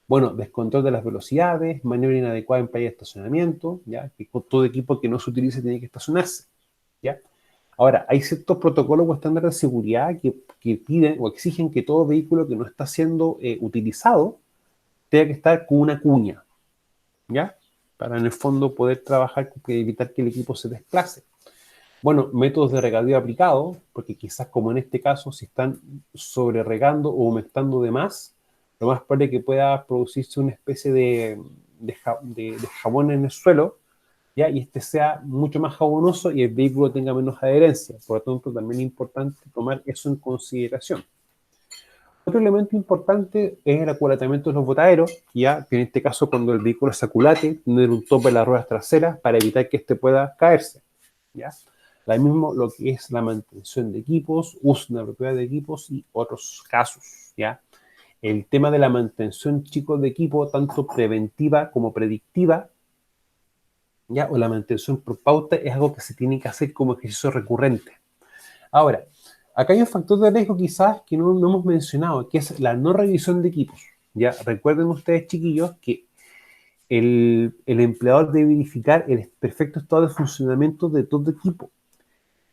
Bueno, descontrol de las velocidades, maniobra inadecuada en playa de estacionamiento, ¿ya? Que con todo equipo que no se utilice tiene que estacionarse, ¿ya? Ahora, hay ciertos protocolos o estándares de seguridad que piden o exigen que todo vehículo que no está siendo utilizado tenga que estar con una cuña, ¿ya? Para en el fondo poder trabajar, evitar que el equipo se desplace. Bueno, métodos de regadío aplicado, porque quizás como en este caso, si están sobreregando o aumentando de más, lo más probable es que pueda producirse una especie de jabón en el suelo, ¿ya? Y este sea mucho más jabonoso y el vehículo tenga menos adherencia. Por lo tanto, también es importante tomar eso en consideración. Otro elemento importante es el aculatamiento de los botaderos, ya que en este caso cuando el vehículo se aculate, tener un tope en las ruedas traseras para evitar que éste pueda caerse, ¿ya? Lo mismo lo que es la mantención de equipos, uso inapropiado de equipos y otros casos, ¿ya? El tema de la mantención, chicos, de equipo, tanto preventiva como predictiva, ¿ya? O la mantención por pauta es algo que se tiene que hacer como ejercicio recurrente. Ahora, acá hay un factor de riesgo quizás que no hemos mencionado, que es la no revisión de equipos. Ya recuerden ustedes, chiquillos, que el empleador debe verificar el perfecto estado de funcionamiento de todo equipo.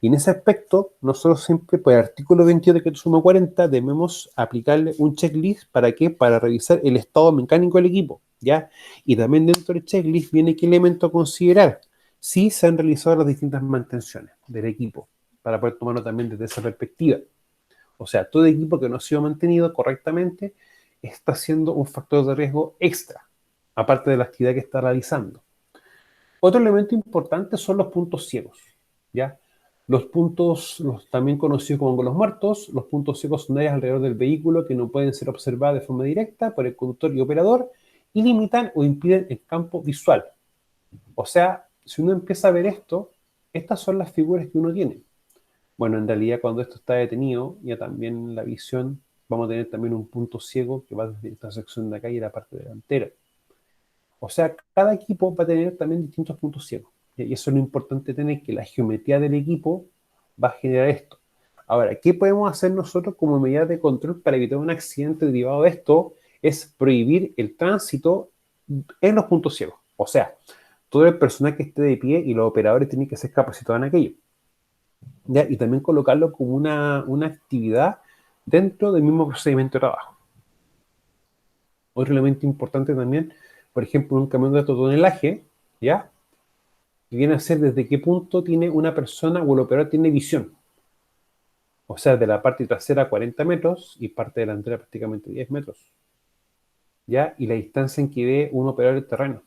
Y en ese aspecto, nosotros siempre, por el artículo 22 de decreto sumo 40, debemos aplicarle un checklist. ¿Para qué? Para revisar el estado mecánico del equipo, ¿ya? Y también dentro del checklist viene qué elemento a considerar. Si se han realizado las distintas mantenciones del equipo, para poder tomarlo también desde esa perspectiva. O sea, todo equipo que no ha sido mantenido correctamente está siendo un factor de riesgo extra, aparte de la actividad que está realizando. Otro elemento importante son los puntos ciegos, ¿ya? Los puntos, también conocidos como ángulos muertos, los puntos ciegos son áreas alrededor del vehículo que no pueden ser observadas de forma directa por el conductor y operador y limitan o impiden el campo visual. O sea, si uno empieza a ver esto, estas son las figuras que uno tiene. Bueno, en realidad cuando esto está detenido, ya también la visión, vamos a tener también un punto ciego que va desde esta sección de acá y la parte delantera. O sea, cada equipo va a tener también distintos puntos ciegos. Y eso es lo importante tener, que la geometría del equipo va a generar esto. Ahora, ¿qué podemos hacer nosotros como medida de control para evitar un accidente derivado de esto? Es prohibir el tránsito en los puntos ciegos. O sea, todo el personal que esté de pie y los operadores tienen que ser capacitados en aquello, ¿ya? Y también colocarlo como una actividad dentro del mismo procedimiento de trabajo. Otro elemento importante también, por ejemplo, un camión de alto tonelaje, ¿ya? Que viene a ser desde qué punto tiene una persona o el operador tiene visión. O sea, de la parte trasera 40 metros y parte delantera prácticamente 10 metros, ¿ya? Y la distancia en que ve un operador del terreno,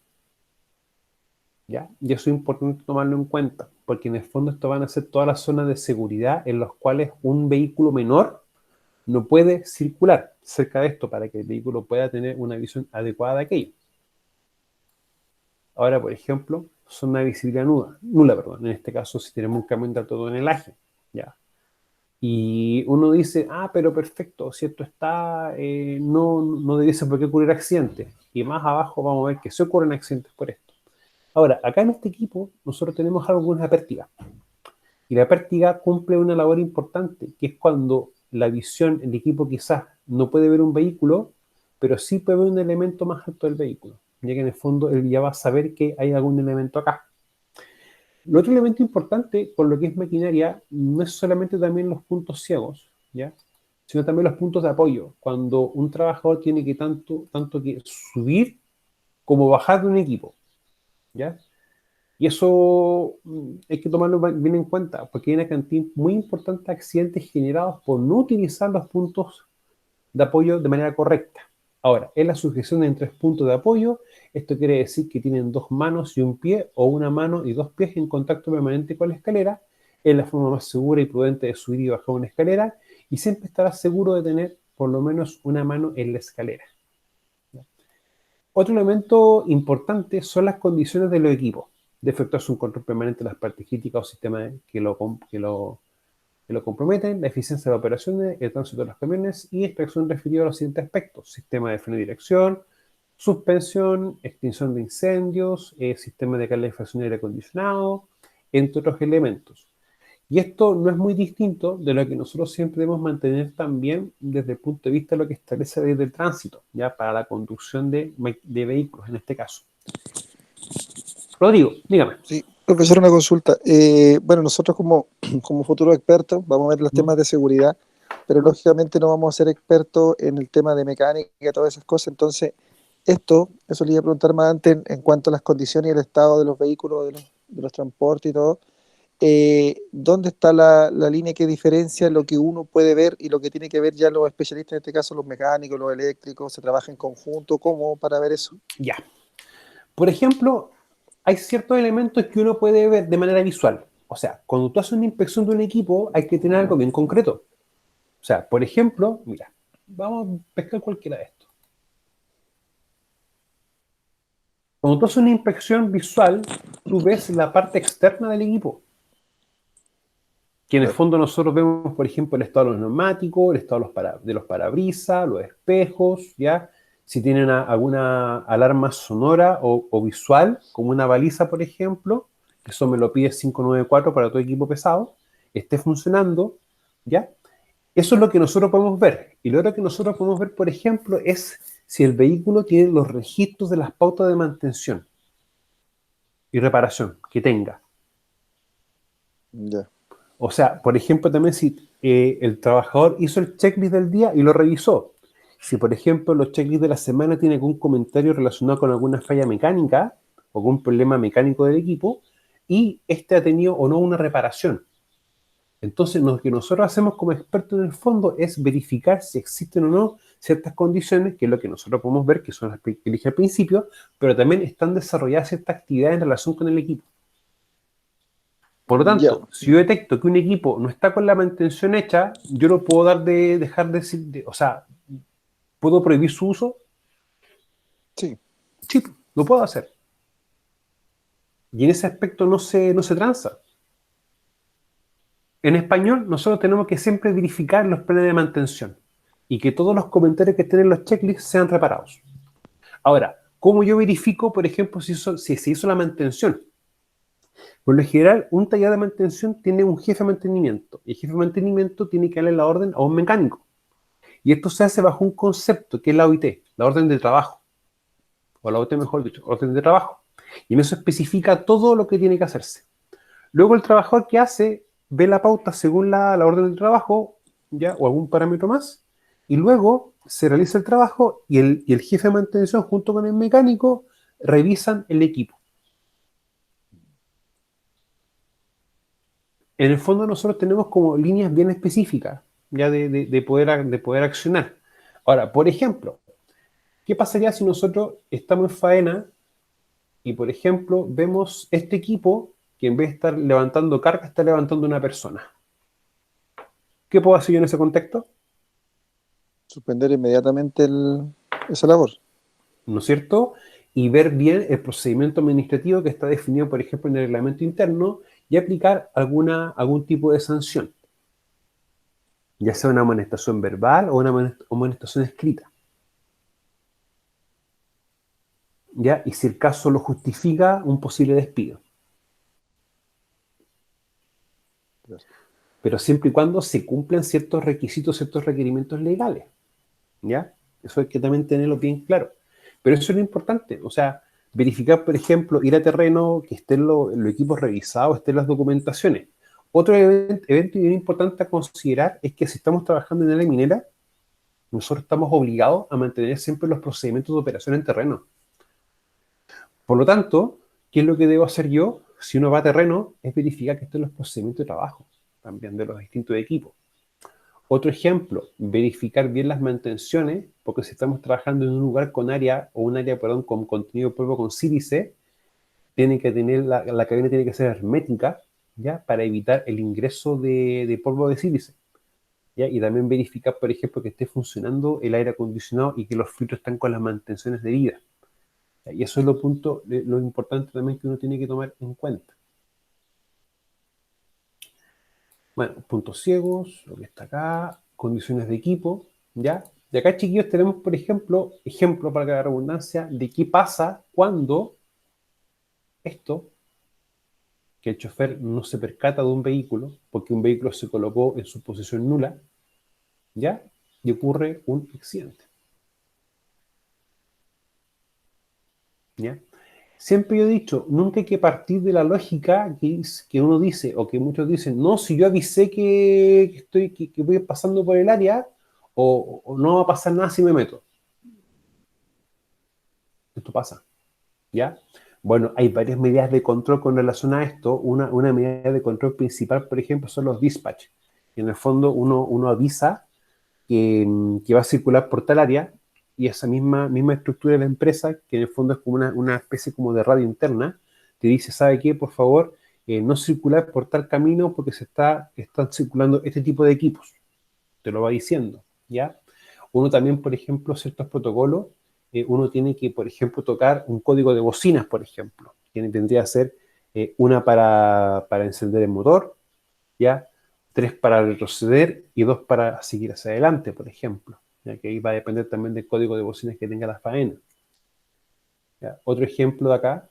¿ya? Y eso es importante tomarlo en cuenta, porque en el fondo esto van a ser todas las zonas de seguridad en las cuales un vehículo menor no puede circular cerca de esto para que el vehículo pueda tener una visión adecuada de aquello. Ahora, por ejemplo, zona de visibilidad nula, perdón. En este caso, si tenemos un camión de alto tonelaje, ¿ya? Y uno dice, pero perfecto, si esto está, no debiese por qué ocurrir accidentes. Y más abajo vamos a ver que se ocurren accidentes por esto. Ahora, acá en este equipo, nosotros tenemos algo que es una pértiga. Y la pértiga cumple una labor importante, que es cuando la visión, el equipo quizás no puede ver un vehículo, pero sí puede ver un elemento más alto del vehículo, ya que en el fondo él ya va a saber que hay algún elemento acá. El otro elemento importante con lo que es maquinaria no es solamente también los puntos ciegos, ¿ya? Sino también los puntos de apoyo, cuando un trabajador tiene que tanto que subir como bajar de un equipo, ¿ya? Y eso hay que tomarlo bien en cuenta, porque hay una cantidad muy importante de accidentes generados por no utilizar los puntos de apoyo de manera correcta. Ahora, en la sujeción en 3 puntos de apoyo, esto quiere decir que tienen 2 manos y un pie, o una mano y 2 pies en contacto permanente con la escalera. Es la forma más segura y prudente de subir y bajar una escalera, y siempre estarás seguro de tener por lo menos una mano en la escalera. Otro elemento importante son las condiciones de los equipos. De efectuarse un control permanente de las partes críticas o sistemas que lo comprometen, la eficiencia de las operaciones, el tránsito de los camiones y inspección referida a los siguientes aspectos: sistema de freno y dirección, suspensión, extinción de incendios, sistema de calefacción y aire acondicionado, entre otros elementos. Y esto no es muy distinto de lo que nosotros siempre debemos mantener también desde el punto de vista de lo que establece la ley del tránsito, ya para la conducción de vehículos en este caso. Rodrigo, dígame. Sí, profesor, una consulta. Bueno, nosotros como futuros expertos vamos a ver los temas de seguridad, pero lógicamente no vamos a ser expertos en el tema de mecánica y todas esas cosas. Entonces, eso le iba a preguntar más antes en cuanto a las condiciones y el estado de los vehículos, de los transportes y todo. ¿Dónde está la línea que diferencia lo que uno puede ver y lo que tiene que ver ya los especialistas, en este caso los mecánicos, los eléctricos? ¿Se trabaja en conjunto? ¿Cómo para ver eso? Ya. Por ejemplo, hay ciertos elementos que uno puede ver de manera visual. O sea, cuando tú haces una inspección de un equipo, hay que tener algo bien concreto. O sea, por ejemplo, mira, vamos a pescar cualquiera de estos. Cuando tú haces una inspección visual, tú ves la parte externa del equipo. Que en el Claro. fondo nosotros vemos, por ejemplo, el estado de los neumáticos, el estado de los parabrisas, los espejos, ¿ya? Si tienen alguna alarma sonora o visual, como una baliza, por ejemplo, que eso me lo pide 594 para todo equipo pesado, esté funcionando, ¿ya? Eso es lo que nosotros podemos ver. Y lo otro que nosotros podemos ver, por ejemplo, es si el vehículo tiene los registros de las pautas de mantención y reparación que tenga. Ya. O sea, por ejemplo, también si el trabajador hizo el checklist del día y lo revisó. Si, por ejemplo, los checklists de la semana tienen algún comentario relacionado con alguna falla mecánica o algún problema mecánico del equipo y este ha tenido o no una reparación. Entonces, lo que nosotros hacemos como expertos en el fondo es verificar si existen o no ciertas condiciones, que es lo que nosotros podemos ver, que son las que dije al principio, pero también están desarrolladas ciertas actividades en relación con el equipo. Por lo Ya. tanto, si yo detecto que un equipo no está con la mantención hecha, yo no puedo dejar o sea, ¿puedo prohibir su uso? Sí. Sí, lo puedo hacer. Y en ese aspecto no se tranza. En español, nosotros tenemos que siempre verificar los planes de mantención y que todos los comentarios que estén en los checklists sean reparados. Ahora, ¿cómo yo verifico, por ejemplo, si se hizo la mantención? Por lo general, un taller de mantención tiene un jefe de mantenimiento y el jefe de mantenimiento tiene que darle la orden a un mecánico. Y esto se hace bajo un concepto que es la OIT, la orden de trabajo, o la OIT mejor dicho, orden de trabajo. Y en eso especifica todo lo que tiene que hacerse. Luego el trabajador que hace ve la pauta según la orden de trabajo, ya, o algún parámetro más, y luego se realiza el trabajo y el jefe de mantención junto con el mecánico revisan el equipo. En el fondo nosotros tenemos como líneas bien específicas ya de poder accionar. Ahora, por ejemplo, ¿qué pasaría si nosotros estamos en faena y, por ejemplo, vemos este equipo que en vez de estar levantando carga, está levantando una persona? ¿Qué puedo hacer yo en ese contexto? Suspender inmediatamente esa labor. ¿No es cierto? Y ver bien el procedimiento administrativo que está definido, por ejemplo, en el reglamento interno y aplicar algún tipo de sanción, ya sea una amonestación verbal o una amonestación escrita. ¿Ya? Y si el caso lo justifica, un posible despido. Claro. Pero siempre y cuando se cumplan ciertos requisitos, ciertos requerimientos legales. ¿Ya? Eso hay que también tenerlo bien claro. Pero eso es lo importante. O sea, verificar, por ejemplo, ir a terreno, que estén los equipos revisados, estén las documentaciones. Otro evento bien importante a considerar es que si estamos trabajando en área minera, nosotros estamos obligados a mantener siempre los procedimientos de operación en terreno. Por lo tanto, ¿qué es lo que debo hacer yo? Si uno va a terreno, es verificar que estén los procedimientos de trabajo, también de los distintos equipos. Otro ejemplo, verificar bien las mantenciones, porque si estamos trabajando en un lugar con área, o un área, perdón, con contenido de polvo con sílice, tiene que tener, la cabina tiene que ser hermética, ¿ya? Para evitar el ingreso de polvo de sílice, ¿ya? Y también verificar, por ejemplo, que esté funcionando el aire acondicionado y que los filtros están con las mantenciones debidas. Y eso es lo importante también que uno tiene que tomar en cuenta. Bueno, puntos ciegos, lo que está acá, condiciones de equipo, ¿ya? Y acá, chiquillos, tenemos, por ejemplo para la redundancia, de qué pasa cuando esto que el chofer no se percata de un vehículo, porque un vehículo se colocó en su posición nula, ¿ya? Y ocurre un accidente. ¿Ya? Siempre yo he dicho, nunca hay que partir de la lógica que uno dice, o que muchos dicen, no, si yo avisé que voy pasando por el área, o no va a pasar nada si me meto. Esto pasa, ¿ya? Bueno, hay varias medidas de control con relación a esto. Una medida de control principal, por ejemplo, son los dispatch. En el fondo, uno avisa que va a circular por tal área, y esa misma estructura de la empresa, que en el fondo es como una especie como de radio interna, te dice, ¿sabe qué? Por favor, no circular por tal camino porque están circulando este tipo de equipos. Te lo va diciendo, ¿ya? Uno también, por ejemplo, ciertos protocolos, uno tiene que, por ejemplo, tocar un código de bocinas, por ejemplo, que tendría que ser una para encender el motor, ¿ya? 3 para retroceder y 2 para seguir hacia adelante, por ejemplo. ¿Ya? Que ahí va a depender también del código de bocinas que tenga la faena. ¿Ya? Otro ejemplo de acá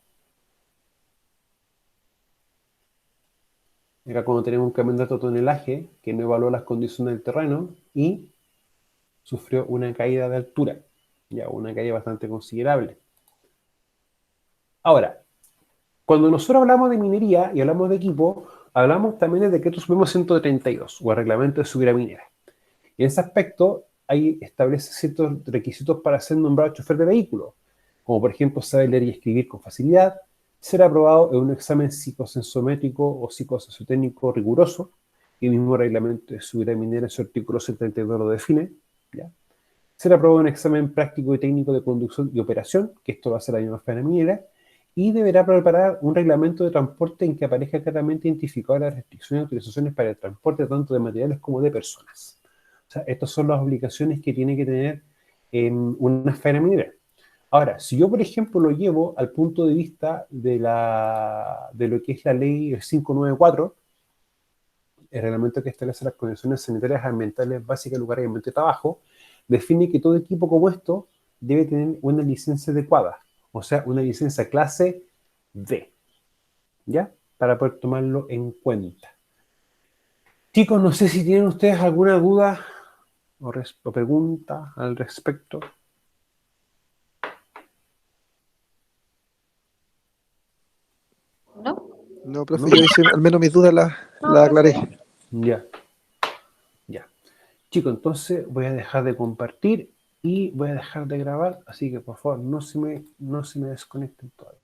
cuando tenemos un camión de alto tonelaje que no evaluó las condiciones del terreno y sufrió una caída de altura, ya una caída bastante considerable. Ahora, cuando nosotros hablamos de minería y hablamos de equipo, hablamos también del decreto supremo 132 o el reglamento de seguridad minera. Y en ese aspecto, ahí establece ciertos requisitos para ser nombrado chofer de vehículo, como por ejemplo saber leer y escribir con facilidad, ser aprobado en un examen psicosensométrico o psicosociotécnico riguroso, y el mismo reglamento de seguridad minera en su artículo 72 lo define, ¿ya? Ser aprobado en un examen práctico y técnico de conducción y operación, que esto va a ser la misma faena minera, y deberá preparar un reglamento de transporte en que aparezca claramente identificado las restricciones y autorizaciones para el transporte tanto de materiales como de personas. O sea, estas son las obligaciones que tiene que tener una faena minera. Ahora, si yo, por ejemplo, lo llevo al punto de vista de lo que es la ley 594, el reglamento que establece las condiciones sanitarias ambientales básicas, lugares y ambiente de trabajo, define que todo equipo como esto debe tener una licencia adecuada, o sea, una licencia clase D, ¿ya? Para poder tomarlo en cuenta. Chicos, no sé si tienen ustedes alguna duda o pregunta al respecto. ¿No? No, profe, ¿No? yo hice, al menos mis dudas No, las profe. aclaré. Ya, ya. Chicos, entonces voy a dejar de compartir y voy a dejar de grabar, así que por favor no se me desconecten todavía.